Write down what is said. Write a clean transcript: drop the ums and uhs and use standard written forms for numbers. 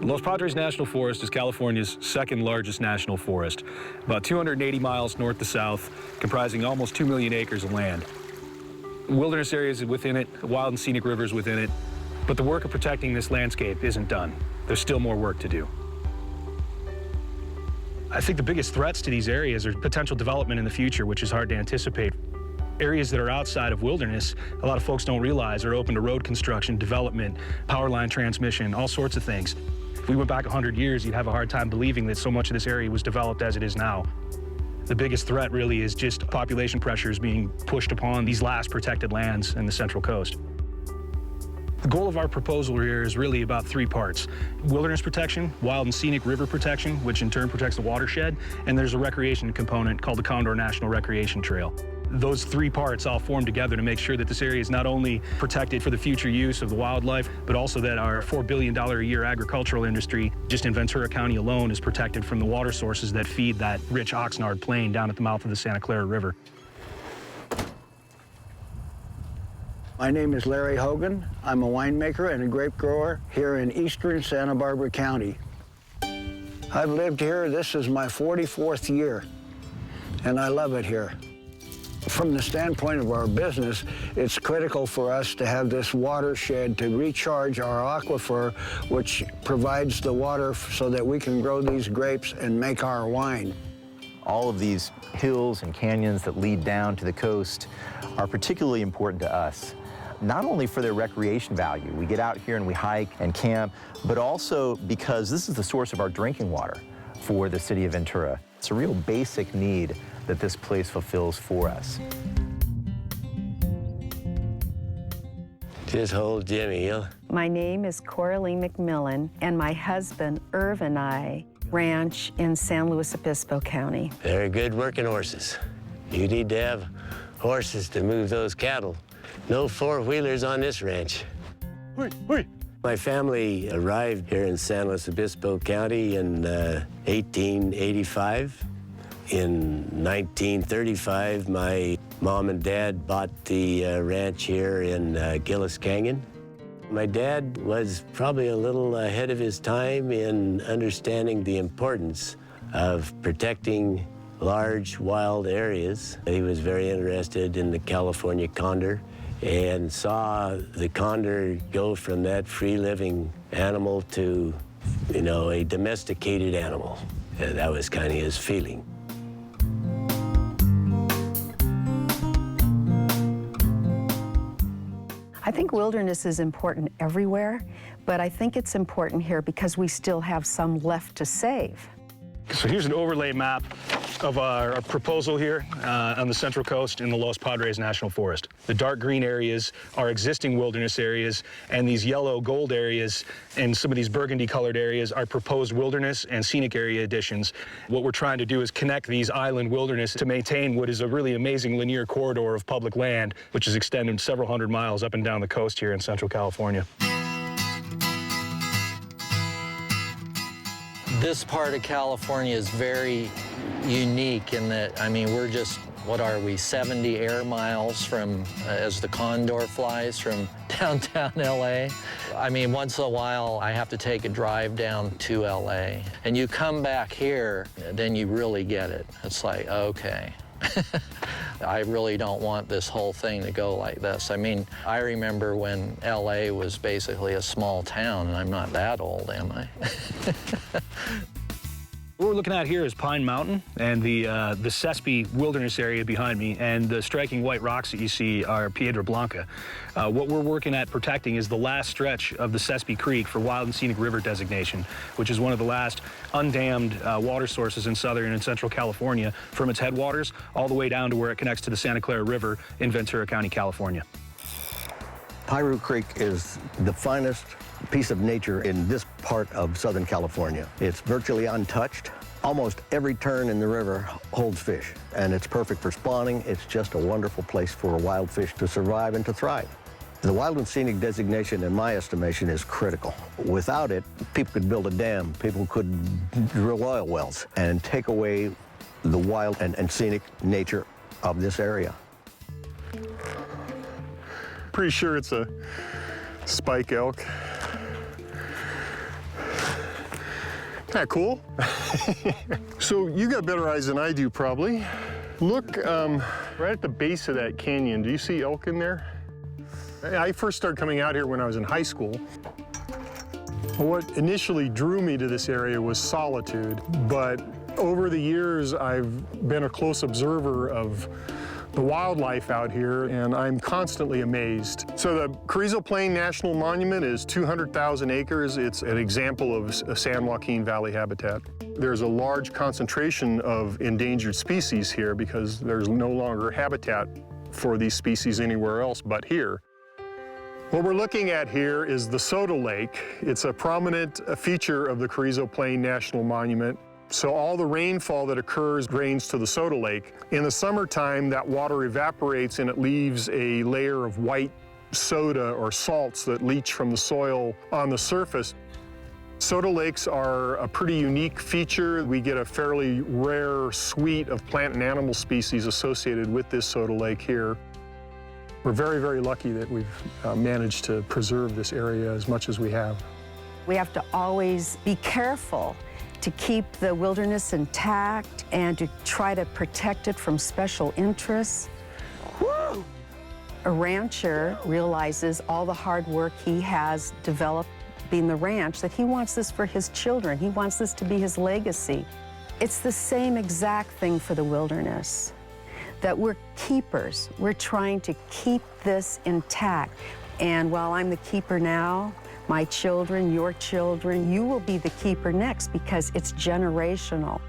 Los Padres National Forest is California's second largest national forest, about 280 miles north to south, comprising almost 2 million acres of land. Wilderness areas within it, wild and scenic rivers within it, but the work of protecting this landscape isn't done. There's still more work to do. I think the biggest threats to these areas are potential development in the future, which is hard to anticipate. Areas that are outside of wilderness, a lot of folks don't realize are open to road construction, development, power line transmission, all sorts of things. If we went back 100 years, you'd have a hard time believing that so much of this area was developed as it is now. The biggest threat really is just population pressures being pushed upon these last protected lands in the Central Coast. The goal of our proposal here is really about three parts: wilderness protection, wild and scenic river protection, which in turn protects the watershed, and there's a recreation component called the Condor National Recreation Trail. Those three parts all form together to make sure that this area is not only protected for the future use of the wildlife, but also that our $4 billion a year agricultural industry, just in Ventura County alone, is protected from the water sources that feed that rich Oxnard plain down at the mouth of the Santa Clara River. My name is Larry Hogan. I'm a winemaker and a grape grower here in eastern Santa Barbara County. I've lived here, this is my 44th year, and I love it here. From the standpoint of our business, it's critical for us to have this watershed to recharge our aquifer, which provides the water so that we can grow these grapes and make our wine. All of these hills and canyons that lead down to the coast are particularly important to us, not only for their recreation value. We get out here and we hike and camp, but also because this is the source of our drinking water for the city of Ventura. It's a real basic need that this place fulfills for us. Just hold Jimmy, huh? My name is Coralie McMillan, and my husband, Irv, and I ranch in San Luis Obispo County. Very good working horses. You need to have horses to move those cattle. No four-wheelers on this ranch. Wait, wait. My family arrived here in San Luis Obispo County in 1885. In 1935, my mom and dad bought the ranch here in Gillis Canyon. My dad was probably a little ahead of his time in understanding the importance of protecting large wild areas. He was very interested in the California condor and saw the condor go from that free-living animal to, you know, a domesticated animal. And that was kind of his feeling. I think wilderness is important everywhere, but I think it's important here because we still have some left to save. So here's an overlay map of our proposal here on the Central Coast in the Los Padres National Forest. The dark green areas are existing wilderness areas, and these yellow gold areas and some of these burgundy colored areas are proposed wilderness and scenic area additions. What we're trying to do is connect these island wilderness to maintain what is a really amazing linear corridor of public land, which is extended several hundred miles up and down the coast here in Central California. This part of California is very unique in that, I mean, we're just, what are we, 70 air miles from, as the condor flies from downtown LA. I mean, once in a while, I have to take a drive down to LA. And you come back here, then you really get it. It's like, okay. I really don't want this whole thing to go like this. I mean, I remember when LA was basically a small town, and I'm not that old, am I? What we're looking at here is Pine Mountain and the Sespe Wilderness area behind me, and the striking white rocks that you see are Piedra Blanca. What we're working at protecting is the last stretch of the Sespe Creek for wild and scenic river designation, which is one of the last undammed water sources in southern and central California, from its headwaters all the way down to where it connects to the Santa Clara River in Ventura County, California. Piru Creek is the finest piece of nature in this part of Southern California. It's virtually untouched. Almost every turn in the river holds fish, and it's perfect for spawning. It's just a wonderful place for wild fish to survive and to thrive. The wild and scenic designation, in my estimation, is critical. Without it, people could build a dam, people could drill oil wells, and take away the wild and scenic nature of this area. Pretty sure it's a spike elk. Kind of cool. So you got better eyes than I do, probably. Look right at the base of that canyon. Do you see elk in there? I first started coming out here when I was in high school. What initially drew me to this area was solitude, but over the years I've been a close observer of the wildlife out here, and I'm constantly amazed. So the Carrizo Plain National Monument is 200,000 acres. It's an example of a San Joaquin Valley habitat. There's a large concentration of endangered species here because there's no longer habitat for these species anywhere else but here. What we're looking at here is the Soda Lake. It's a prominent feature of the Carrizo Plain National Monument. So all the rainfall that occurs drains to the Soda Lake. In the summertime, that water evaporates and it leaves a layer of white soda or salts that leach from the soil on the surface. Soda lakes are a pretty unique feature. We get a fairly rare suite of plant and animal species associated with this soda lake here. We're very, very lucky that we've managed to preserve this area as much as we have. We have to always be careful to keep the wilderness intact and to try to protect it from special interests. Woo! A rancher realizes all the hard work he has developed being the ranch, that he wants this for his children. He wants this to be his legacy. It's the same exact thing for the wilderness, that we're keepers. We're trying to keep this intact. And while I'm the keeper now, my children, your children, you will be the keeper next because it's generational.